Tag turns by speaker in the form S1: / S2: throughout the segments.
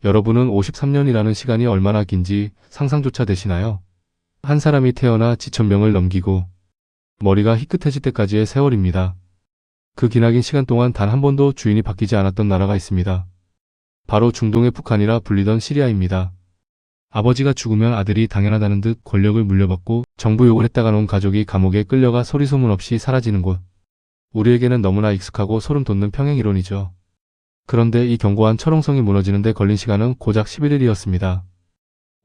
S1: 여러분은 53년이라는 시간이 얼마나 긴지 상상조차 되시나요? 한 사람이 태어나 지천명을 넘기고 머리가 희끗해질 때까지의 세월입니다. 그 기나긴 시간 동안 단 한 번도 주인이 바뀌지 않았던 나라가 있습니다. 바로 중동의 북한이라 불리던 시리아입니다. 아버지가 죽으면 아들이 당연하다는 듯 권력을 물려받고 정부 욕을 했다가 온 가족이 감옥에 끌려가 소리소문 없이 사라지는 곳. 우리에게는 너무나 익숙하고 소름 돋는 평행이론이죠. 그런데 이 견고한 철옹성이 무너지는 데 걸린 시간은 고작 11일이었습니다.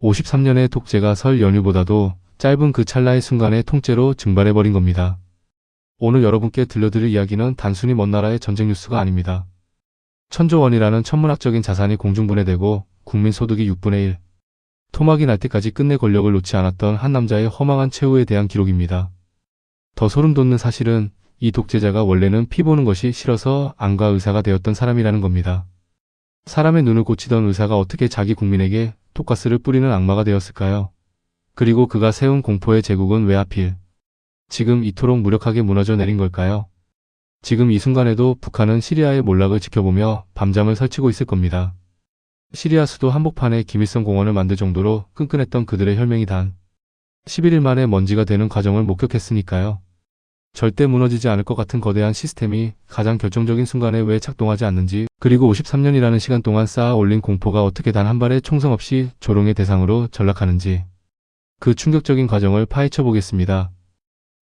S1: 53년의 독재가 설 연휴보다도 짧은 그 찰나의 순간에 통째로 증발해버린 겁니다. 오늘 여러분께 들려드릴 이야기는 단순히 먼 나라의 전쟁 뉴스가 아닙니다. 천조 원이라는 천문학적인 자산이 공중분해되고 국민 소득이 6분의 1, 토막이 날 때까지 끝내 권력을 놓지 않았던 한 남자의 허망한 최후에 대한 기록입니다. 더 소름 돋는 사실은 이 독재자가 원래는 피 보는 것이 싫어서 안과 의사가 되었던 사람이라는 겁니다. 사람의 눈을 고치던 의사가 어떻게 자기 국민에게 독가스를 뿌리는 악마가 되었을까요? 그리고 그가 세운 공포의 제국은 왜 하필 지금 이토록 무력하게 무너져 내린 걸까요? 지금 이 순간에도 북한은 시리아의 몰락을 지켜보며 밤잠을 설치고 있을 겁니다. 시리아 수도 한복판에 김일성 공원을 만들 정도로 끈끈했던 그들의 혈맹이 단 11일 만에 먼지가 되는 과정을 목격했으니까요. 절대 무너지지 않을 것 같은 거대한 시스템이 가장 결정적인 순간에 왜 작동하지 않는지, 그리고 53년이라는 시간 동안 쌓아 올린 공포가 어떻게 단 한 발의 총성 없이 조롱의 대상으로 전락하는지, 그 충격적인 과정을 파헤쳐 보겠습니다.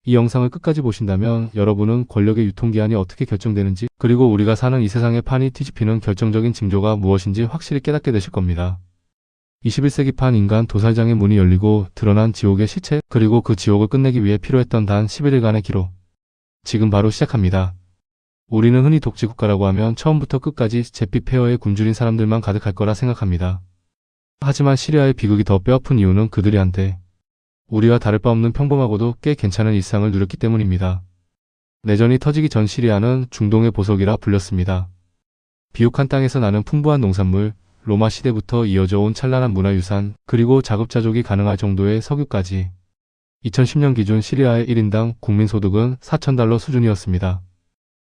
S1: 이 영상을 끝까지 보신다면 여러분은 권력의 유통기한이 어떻게 결정되는지, 그리고 우리가 사는 이 세상의 판이 뒤집히는 결정적인 징조가 무엇인지 확실히 깨닫게 되실 겁니다. 21세기판 인간 도살장의 문이 열리고 드러난 지옥의 실체, 그리고 그 지옥을 끝내기 위해 필요했던 단 11일간의 기록. 지금 바로 시작합니다. 우리는 흔히 독재국가라고 하면 처음부터 끝까지 잿빛 폐허에 굶주린 사람들만 가득할 거라 생각합니다. 하지만 시리아의 비극이 더 뼈아픈 이유는 그들이 한때 우리와 다를 바 없는 평범하고도 꽤 괜찮은 일상을 누렸기 때문입니다. 내전이 터지기 전 시리아는 중동의 보석이라 불렸습니다. 비옥한 땅에서 나는 풍부한 농산물, 로마 시대부터 이어져 온 찬란한 문화유산, 그리고 자급자족이 가능할 정도의 석유까지. 2010년 기준 시리아의 1인당 국민소득은 4,000달러 수준이었습니다.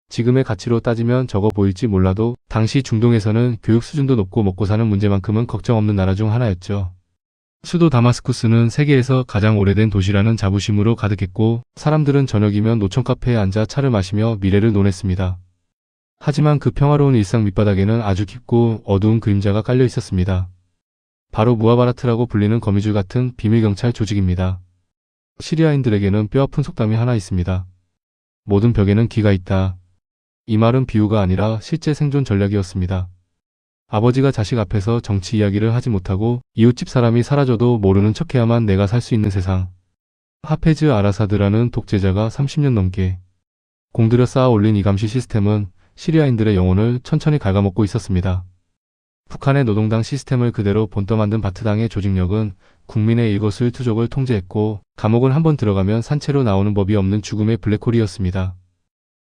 S1: 지금의 가치로 따지면 적어 보일지 몰라도 당시 중동에서는 교육 수준도 높고 먹고 사는 문제만큼은 걱정 없는 나라 중 하나였죠. 수도 다마스쿠스는 세계에서 가장 오래된 도시라는 자부심으로 가득했고, 사람들은 저녁이면 노천 카페에 앉아 차를 마시며 미래를 논했습니다. 하지만 그 평화로운 일상 밑바닥에는 아주 깊고 어두운 그림자가 깔려 있었습니다. 바로 무하바라트라고 불리는 거미줄 같은 비밀경찰 조직입니다. 시리아인들에게는 뼈아픈 속담이 하나 있습니다. 모든 벽에는 기가 있다. 이 말은 비유가 아니라 실제 생존 전략이었습니다. 아버지가 자식 앞에서 정치 이야기를 하지 못하고 이웃집 사람이 사라져도 모르는 척해야만 내가 살 수 있는 세상. 하페즈 아라사드라는 독재자가 30년 넘게 공들여 쌓아 올린 이 감시 시스템은 시리아인들의 영혼을 천천히 갉아먹고 있었습니다. 북한의 노동당 시스템을 그대로 본떠 만든 바트당의 조직력은 국민의 일거수일투족을 통제했고, 감옥은 한번 들어가면 산채로 나오는 법이 없는 죽음의 블랙홀이었습니다.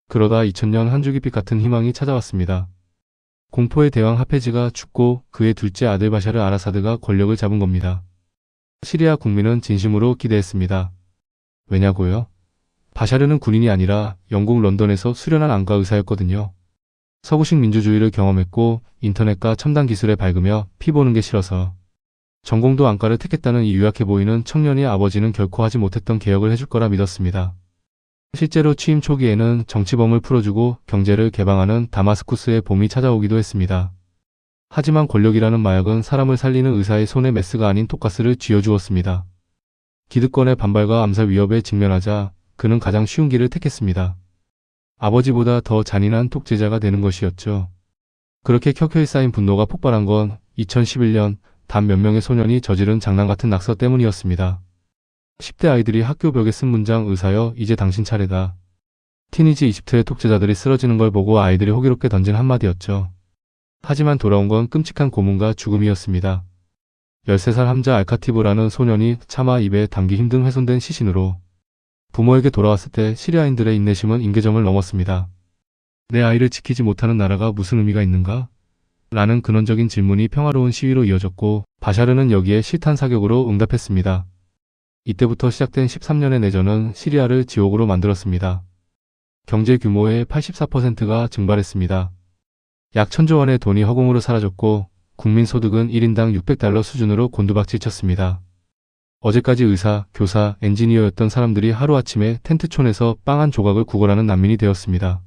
S1: 그러다 2000년 한 줄기빛 같은 희망이 찾아왔습니다. 공포의 대왕 하페즈가 죽고 그의 둘째 아들 바샤르 아라사드가 권력을 잡은 겁니다. 시리아 국민은 진심으로 기대했습니다. 왜냐고요? 바샤르는 군인이 아니라 영국 런던에서 수련한 안과 의사였거든요. 서구식 민주주의를 경험했고 인터넷과 첨단 기술에 밝으며 피 보는 게 싫어서 전공도 안과를 택했다는 이 유약해 보이는 청년이 아버지는 결코 하지 못했던 개혁을 해줄 거라 믿었습니다. 실제로 취임 초기에는 정치범을 풀어주고 경제를 개방하는 다마스쿠스의 봄이 찾아오기도 했습니다. 하지만 권력이라는 마약은 사람을 살리는 의사의 손에 메스가 아닌 독가스를 쥐어주었습니다. 기득권의 반발과 암살 위협에 직면하자 그는 가장 쉬운 길을 택했습니다. 아버지보다 더 잔인한 독재자가 되는 것이었죠. 그렇게 켜켜이 쌓인 분노가 폭발한 건 2011년 단 몇 명의 소년이 저지른 장난 같은 낙서 때문이었습니다. 10대 아이들이 학교 벽에 쓴 문장 의사여 이제 당신 차례다. 티니지 이집트의 독재자들이 쓰러지는 걸 보고 아이들이 호기롭게 던진 한마디였죠. 하지만 돌아온 건 끔찍한 고문과 죽음이었습니다. 13살 함자 알카티브라는 소년이 차마 입에 담기 힘든 훼손된 시신으로 부모에게 돌아왔을 때 시리아인들의 인내심은 임계점을 넘었습니다. 내 아이를 지키지 못하는 나라가 무슨 의미가 있는가? 라는 근원적인 질문이 평화로운 시위로 이어졌고, 바샤르는 여기에 실탄 사격으로 응답했습니다. 이때부터 시작된 13년의 내전은 시리아를 지옥으로 만들었습니다. 경제 규모의 84%가 증발했습니다. 약 1000조 원의 돈이 허공으로 사라졌고 국민 소득은 1인당 600달러 수준으로 곤두박질 쳤습니다. 어제까지 의사, 교사, 엔지니어였던 사람들이 하루아침에 텐트촌에서 빵 한 조각을 구걸하는 난민이 되었습니다.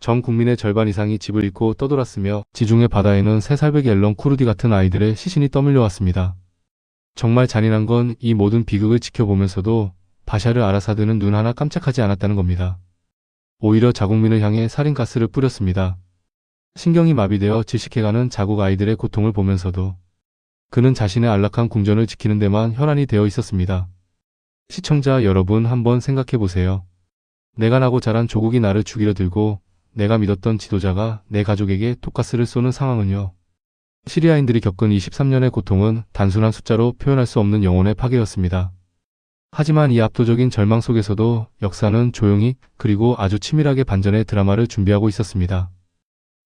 S1: 전 국민의 절반 이상이 집을 잃고 떠돌았으며 지중해 바다에는 새살배기 앨런 쿠르디 같은 아이들의 시신이 떠밀려왔습니다. 정말 잔인한 건 이 모든 비극을 지켜보면서도 바샤르 알아사드는 눈 하나 깜짝하지 않았다는 겁니다. 오히려 자국민을 향해 살인가스를 뿌렸습니다. 신경이 마비되어 질식해가는 자국 아이들의 고통을 보면서도 그는 자신의 안락한 궁전을 지키는 데만 혈안이 되어 있었습니다. 시청자 여러분, 한번 생각해보세요. 내가 나고 자란 조국이 나를 죽이려 들고 내가 믿었던 지도자가 내 가족에게 독가스를 쏘는 상황은요. 시리아인들이 겪은 23년의 고통은 단순한 숫자로 표현할 수 없는 영혼의 파괴였습니다. 하지만 이 압도적인 절망 속에서도 역사는 조용히 그리고 아주 치밀하게 반전의 드라마를 준비하고 있었습니다.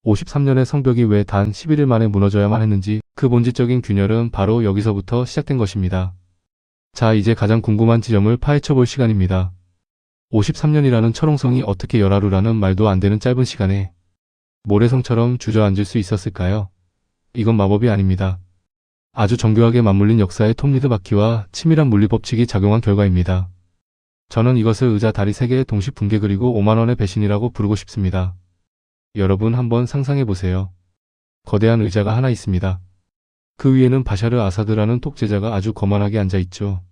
S1: 53년의 성벽이 왜 단 11일 만에 무너져야만 했는지, 그 본질적인 균열은 바로 여기서부터 시작된 것입니다. 자, 이제 가장 궁금한 지점을 파헤쳐 볼 시간입니다. 53년이라는 철옹성이 어떻게 열하루라는 말도 안 되는 짧은 시간에 모래성처럼 주저앉을 수 있었을까요? 이건 마법이 아닙니다. 아주 정교하게 맞물린 역사의 톱니드 바퀴와 치밀한 물리법칙이 작용한 결과입니다. 저는 이것을 의자 다리 3개의 동시 붕괴 그리고 5만원의 배신이라고 부르고 싶습니다. 여러분 한번 상상해보세요. 거대한 의자가 하나 있습니다. 그 위에는 바샤르 아사드라는 독재자가 아주 거만하게 앉아있죠.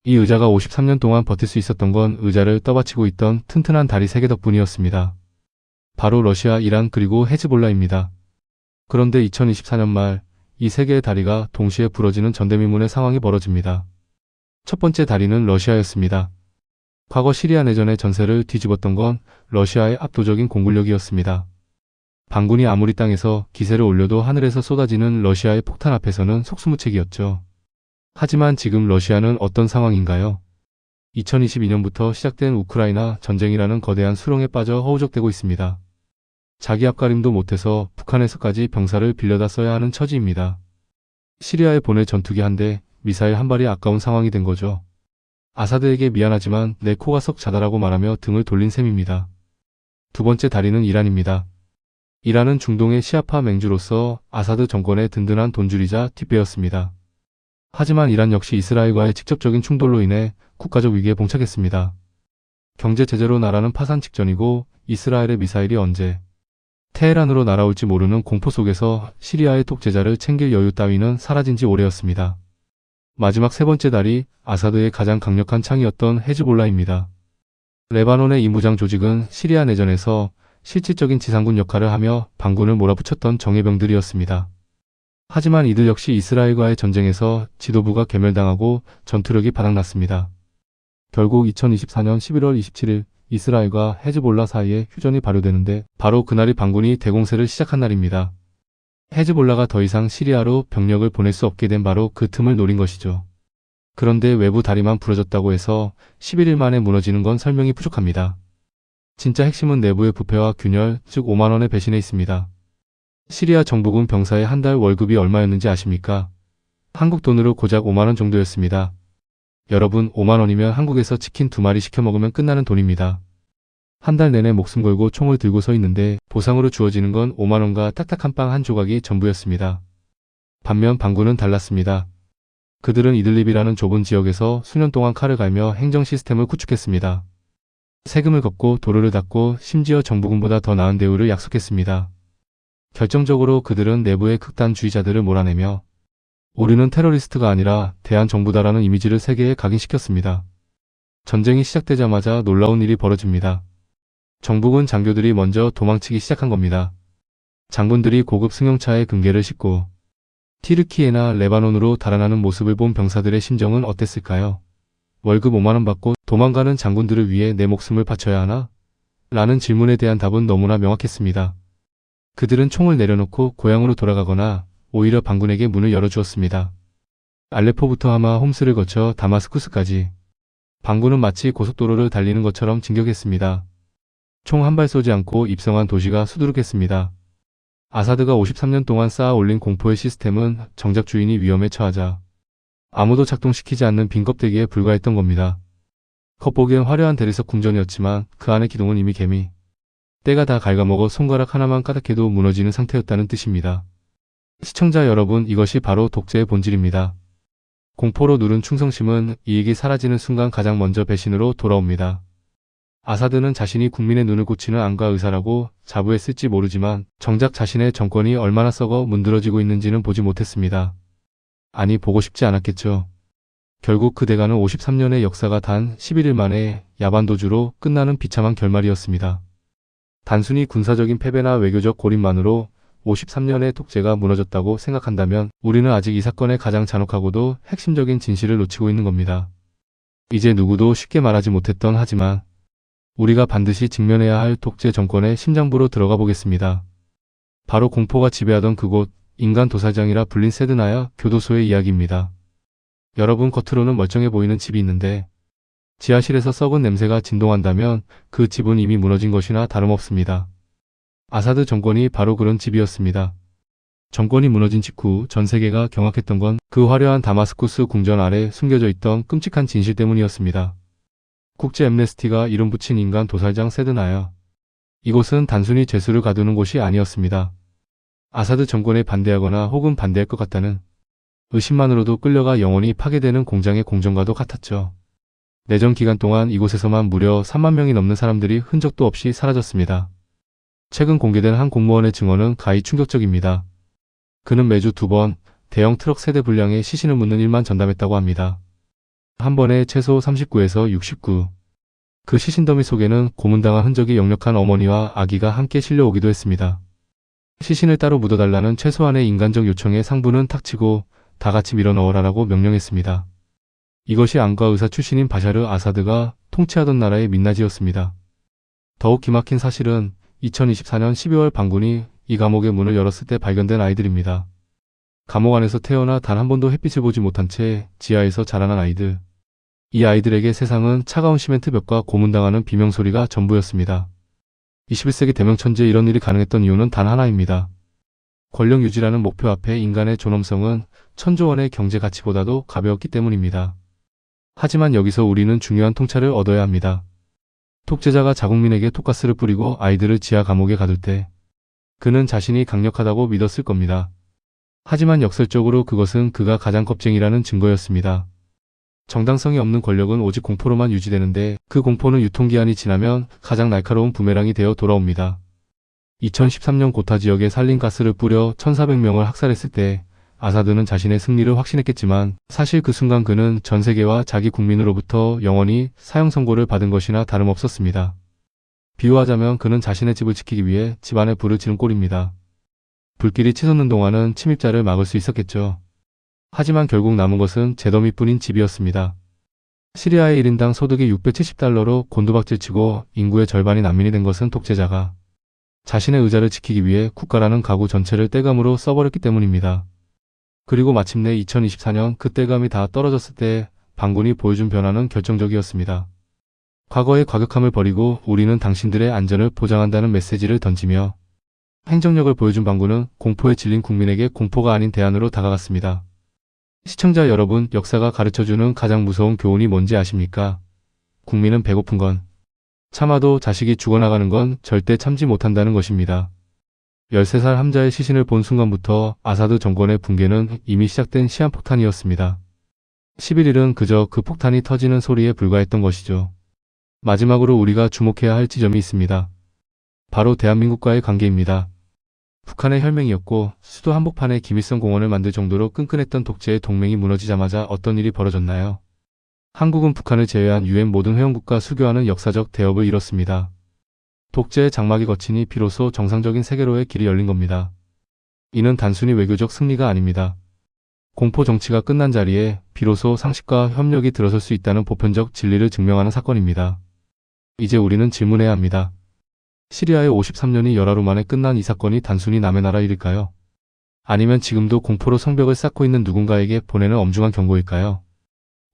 S1: 이 의자가 53년 동안 버틸 수 있었던 건 의자를 떠받치고 있던 튼튼한 다리 3개 덕분이었습니다. 바로 러시아, 이란 그리고 헤즈볼라입니다. 그런데 2024년 말 이 3개의 다리가 동시에 부러지는 전대미문의 상황이 벌어집니다. 첫 번째 다리는 러시아였습니다. 과거 시리아 내전의 전세를 뒤집었던 건 러시아의 압도적인 공군력이었습니다. 반군이 아무리 땅에서 기세를 올려도 하늘에서 쏟아지는 러시아의 폭탄 앞에서는 속수무책이었죠. 하지만 지금 러시아는 어떤 상황인가요? 2022년부터 시작된 우크라이나 전쟁이라는 거대한 수렁에 빠져 허우적대고 있습니다. 자기 앞가림도 못해서 북한에서까지 병사를 빌려다 써야 하는 처지입니다. 시리아에 보낼 전투기 한 대, 미사일 한 발이 아까운 상황이 된 거죠. 아사드에게 미안하지만 내 코가 썩 자다라고 말하며 등을 돌린 셈입니다. 두 번째 다리는 이란입니다. 이란은 중동의 시아파 맹주로서 아사드 정권의 든든한 돈줄이자 뒷배였습니다. 하지만 이란 역시 이스라엘과의 직접적인 충돌로 인해 국가적 위기에 봉착했습니다. 경제 제재로 나라는 파산 직전이고 이스라엘의 미사일이 언제 테헤란으로 날아올지 모르는 공포 속에서 시리아의 독재자를 챙길 여유 따위는 사라진 지 오래였습니다. 마지막 세 번째 다리, 아사드의 가장 강력한 창이었던 헤즈볼라입니다. 레바논의 이 무장 조직은 시리아 내전에서 실질적인 지상군 역할을 하며 반군을 몰아붙였던 정예병들이었습니다. 하지만 이들 역시 이스라엘과의 전쟁에서 지도부가 괴멸당하고 전투력이 바닥났습니다. 결국 2024년 11월 27일 이스라엘과 헤즈볼라 사이에 휴전이 발효되는데 바로 그날이 반군이 대공세를 시작한 날입니다. 헤즈볼라가 더 이상 시리아로 병력을 보낼 수 없게 된 바로 그 틈을 노린 것이죠. 그런데 외부 다리만 부러졌다고 해서 11일 만에 무너지는 건 설명이 부족합니다. 진짜 핵심은 내부의 부패와 균열, 즉 5만원의 배신에 있습니다. 시리아 정부군 병사의 한 달 월급이 얼마였는지 아십니까? 한국 돈으로 고작 5만원 정도였습니다. 여러분, 5만원이면 한국에서 치킨 2마리 시켜 먹으면 끝나는 돈입니다. 한 달 내내 목숨 걸고 총을 들고 서 있는데 보상으로 주어지는 건 5만원과 딱딱한 빵 한 조각이 전부였습니다. 반면 반군은 달랐습니다. 그들은 이들립이라는 좁은 지역에서 수년 동안 칼을 갈며 행정 시스템을 구축했습니다. 세금을 걷고 도로를 닦고 심지어 정부군보다 더 나은 대우를 약속했습니다. 결정적으로 그들은 내부의 극단주의자들을 몰아내며 우리는 테러리스트가 아니라 대한정부다라는 이미지를 세계에 각인시켰습니다. 전쟁이 시작되자마자 놀라운 일이 벌어집니다. 정부군 장교들이 먼저 도망치기 시작한 겁니다. 장군들이 고급 승용차에 금괴를 싣고 티르키예나 레바논으로 달아나는 모습을 본 병사들의 심정은 어땠을까요? 월급 5만원 받고 도망가는 장군들을 위해 내 목숨을 바쳐야 하나? 라는 질문에 대한 답은 너무나 명확했습니다. 그들은 총을 내려놓고 고향으로 돌아가거나 오히려 반군에게 문을 열어주었습니다. 알레포부터 하마 홈스를 거쳐 다마스쿠스까지 반군은 마치 고속도로를 달리는 것처럼 진격했습니다. 총 한 발 쏘지 않고 입성한 도시가 수두룩했습니다. 아사드가 53년 동안 쌓아 올린 공포의 시스템은 정작 주인이 위험에 처하자 아무도 작동시키지 않는 빈 껍데기에 불과했던 겁니다. 겉보기엔 화려한 대리석 궁전이었지만 그 안의 기동은 이미 개미 때가 다 갉아먹어 손가락 하나만 까닥해도 무너지는 상태였다는 뜻입니다. 시청자 여러분, 이것이 바로 독재의 본질입니다. 공포로 누른 충성심은 이익이 사라지는 순간 가장 먼저 배신으로 돌아옵니다. 아사드는 자신이 국민의 눈을 고치는 안과 의사라고 자부했을지 모르지만 정작 자신의 정권이 얼마나 썩어 문드러지고 있는지는 보지 못했습니다. 아니, 보고 싶지 않았겠죠. 결국 그 대가는 53년의 역사가 단 11일 만에 야반도주로 끝나는 비참한 결말이었습니다. 단순히 군사적인 패배나 외교적 고립만으로 53년의 독재가 무너졌다고 생각한다면 우리는 아직 이 사건의 가장 잔혹하고도 핵심적인 진실을 놓치고 있는 겁니다. 이제 누구도 쉽게 말하지 못했던, 하지만 우리가 반드시 직면해야 할 독재 정권의 심장부로 들어가 보겠습니다. 바로 공포가 지배하던 그곳, 인간 도살장이라 불린 세드나야 교도소의 이야기입니다. 여러분, 겉으로는 멀쩡해 보이는 집이 있는데 지하실에서 썩은 냄새가 진동한다면 그 집은 이미 무너진 것이나 다름없습니다. 아사드 정권이 바로 그런 집이었습니다. 정권이 무너진 직후 전 세계가 경악했던 건 그 화려한 다마스쿠스 궁전 아래 숨겨져 있던 끔찍한 진실 때문이었습니다. 국제 엠네스티가 이름 붙인 인간 도살장 세드나야. 이곳은 단순히 죄수를 가두는 곳이 아니었습니다. 아사드 정권에 반대하거나 혹은 반대할 것 같다는 의심만으로도 끌려가 영원히 파괴되는 공장의 공정과도 같았죠. 내전 기간 동안 이곳에서만 무려 3만 명이 넘는 사람들이 흔적도 없이 사라졌습니다. 최근 공개된 한 공무원의 증언은 가히 충격적입니다. 그는 매주 2번 대형 트럭 세대 분량의 시신을 묻는 일만 전담했다고 합니다. 한 번에 최소 39에서 69. 그 시신 더미 속에는 고문당한 흔적이 역력한 어머니와 아기가 함께 실려오기도 했습니다. 시신을 따로 묻어달라는 최소한의 인간적 요청에 상부는 탁치고 다 같이 밀어넣어라라고 명령했습니다. 이것이 안과 의사 출신인 바샤르 아사드가 통치하던 나라의 민낯이었습니다. 더욱 기막힌 사실은 2024년 12월 반군이 이 감옥의 문을 열었을 때 발견된 아이들입니다. 감옥 안에서 태어나 단 한 번도 햇빛을 보지 못한 채 지하에서 자라난 아이들. 이 아이들에게 세상은 차가운 시멘트 벽과 고문당하는 비명소리가 전부였습니다. 21세기 대명천지에 이런 일이 가능했던 이유는 단 하나입니다. 권력 유지라는 목표 앞에 인간의 존엄성은 천조 원의 경제 가치보다도 가벼웠기 때문입니다. 하지만 여기서 우리는 중요한 통찰을 얻어야 합니다. 독재자가 자국민에게 독가스를 뿌리고 아이들을 지하 감옥에 가둘 때 그는 자신이 강력하다고 믿었을 겁니다. 하지만 역설적으로 그것은 그가 가장 겁쟁이라는 증거였습니다. 정당성이 없는 권력은 오직 공포로만 유지되는데 그 공포는 유통기한이 지나면 가장 날카로운 부메랑이 되어 돌아옵니다. 2013년 고타 지역에 살린가스를 뿌려 1,400명을 학살했을 때 아사드는 자신의 승리를 확신했겠지만 사실 그 순간 그는 전 세계와 자기 국민으로부터 영원히 사형 선고를 받은 것이나 다름없었습니다. 비유하자면 그는 자신의 집을 지키기 위해 집안에 불을 지른 꼴입니다. 불길이 치솟는 동안은 침입자를 막을 수 있었겠죠. 하지만 결국 남은 것은 재더미뿐인 집이었습니다. 시리아의 1인당 소득이 $670로 곤두박질치고 인구의 절반이 난민이 된 것은 독재자가 자신의 의자를 지키기 위해 국가라는 가구 전체를 떼감으로 써버렸기 때문입니다. 그리고 마침내 2024년 그 떼감이 다 떨어졌을 때 반군이 보여준 변화는 결정적이었습니다. 과거의 과격함을 버리고 우리는 당신들의 안전을 보장한다는 메시지를 던지며 행정력을 보여준 반군은 공포에 질린 국민에게 공포가 아닌 대안으로 다가갔습니다. 시청자 여러분, 역사가 가르쳐주는 가장 무서운 교훈이 뭔지 아십니까? 국민은 배고픈 건 참아도 자식이 죽어나가는 건 절대 참지 못한다는 것입니다. 13살 함자의 시신을 본 순간부터 아사드 정권의 붕괴는 이미 시작된 시한폭탄이었습니다. 11일은 그저 그 폭탄이 터지는 소리에 불과했던 것이죠. 마지막으로 우리가 주목해야 할 지점이 있습니다. 바로 대한민국과의 관계입니다. 북한의 혈맹이었고 수도 한복판에 김일성 공원을 만들 정도로 끈끈했던 독재의 동맹이 무너지자마자 어떤 일이 벌어졌나요? 한국은 북한을 제외한 유엔 모든 회원국과 수교하는 역사적 대업을 이뤘습니다. 독재의 장막이 거치니 비로소 정상적인 세계로의 길이 열린 겁니다. 이는 단순히 외교적 승리가 아닙니다. 공포 정치가 끝난 자리에 비로소 상식과 협력이 들어설 수 있다는 보편적 진리를 증명하는 사건입니다. 이제 우리는 질문해야 합니다. 시리아의 53년이 열하루 만에 끝난 이 사건이 단순히 남의 나라 일일까요? 아니면 지금도 공포로 성벽을 쌓고 있는 누군가에게 보내는 엄중한 경고일까요?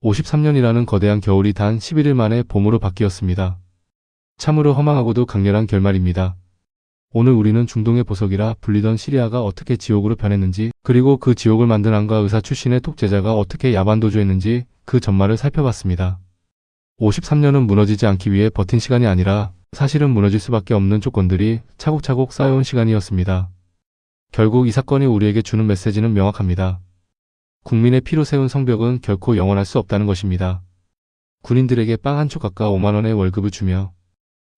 S1: 53년이라는 거대한 겨울이 단 11일 만에 봄으로 바뀌었습니다. 참으로 허망하고도 강렬한 결말입니다. 오늘 우리는 중동의 보석이라 불리던 시리아가 어떻게 지옥으로 변했는지, 그리고 그 지옥을 만든 안과 의사 출신의 독재자가 어떻게 야반도주했는지 그 전말을 살펴봤습니다. 53년은 무너지지 않기 위해 버틴 시간이 아니라 사실은 무너질 수밖에 없는 조건들이 차곡차곡 쌓여온 시간이었습니다. 결국 이 사건이 우리에게 주는 메시지는 명확합니다. 국민의 피로 세운 성벽은 결코 영원할 수 없다는 것입니다. 군인들에게 빵 한 조각과 5만 원의 월급을 주며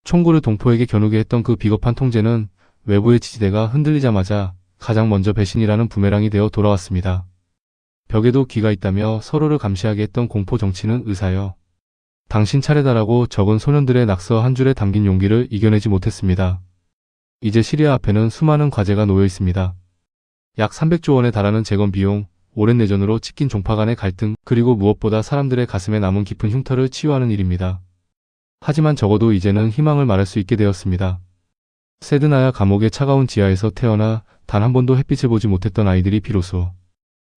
S1: 총구를 동포에게 겨누게 했던 그 비겁한 통제는 외부의 지지대가 흔들리자마자 가장 먼저 배신이라는 부메랑이 되어 돌아왔습니다. 벽에도 귀가 있다며 서로를 감시하게 했던 공포 정치는 의사여. 당신 차례다라고 적은 소년들의 낙서 한 줄에 담긴 용기를 이겨내지 못했습니다. 이제 시리아 앞에는 수많은 과제가 놓여 있습니다. 약 300조 원에 달하는 재건 비용, 오랜 내전으로 찢긴 종파 간의 갈등, 그리고 무엇보다 사람들의 가슴에 남은 깊은 흉터를 치유하는 일입니다. 하지만 적어도 이제는 희망을 말할 수 있게 되었습니다. 세드나야 감옥의 차가운 지하에서 태어나 단 한 번도 햇빛을 보지 못했던 아이들이 비로소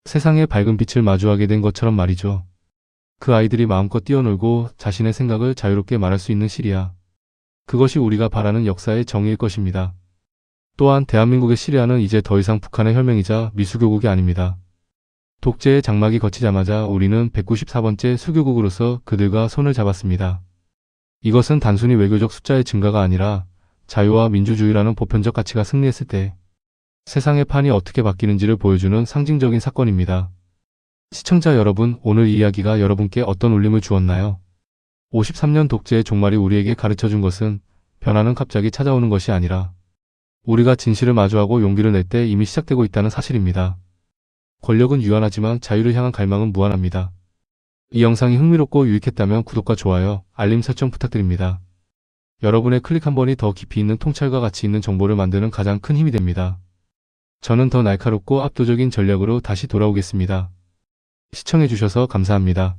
S1: 세상의 밝은 빛을 마주하게 된 것처럼 말이죠. 그 아이들이 마음껏 뛰어놀고 자신의 생각을 자유롭게 말할 수 있는 시리아. 그것이 우리가 바라는 역사의 정의일 것입니다. 또한 대한민국의 시리아는 이제 더 이상 북한의 혈맹이자 미수교국이 아닙니다. 독재의 장막이 걷히자마자 우리는 194번째 수교국으로서 그들과 손을 잡았습니다. 이것은 단순히 외교적 숫자의 증가가 아니라 자유와 민주주의라는 보편적 가치가 승리했을 때 세상의 판이 어떻게 바뀌는지를 보여주는 상징적인 사건입니다. 시청자 여러분, 오늘 이 이야기가 여러분께 어떤 울림을 주었나요? 53년 독재의 종말이 우리에게 가르쳐준 것은 변화는 갑자기 찾아오는 것이 아니라 우리가 진실을 마주하고 용기를 낼 때 이미 시작되고 있다는 사실입니다. 권력은 유한하지만 자유를 향한 갈망은 무한합니다. 이 영상이 흥미롭고 유익했다면 구독과 좋아요, 알림 설정 부탁드립니다. 여러분의 클릭 한 번이 더 깊이 있는 통찰과 가치 있는 정보를 만드는 가장 큰 힘이 됩니다. 저는 더 날카롭고 압도적인 전략으로 다시 돌아오겠습니다. 시청해주셔서 감사합니다.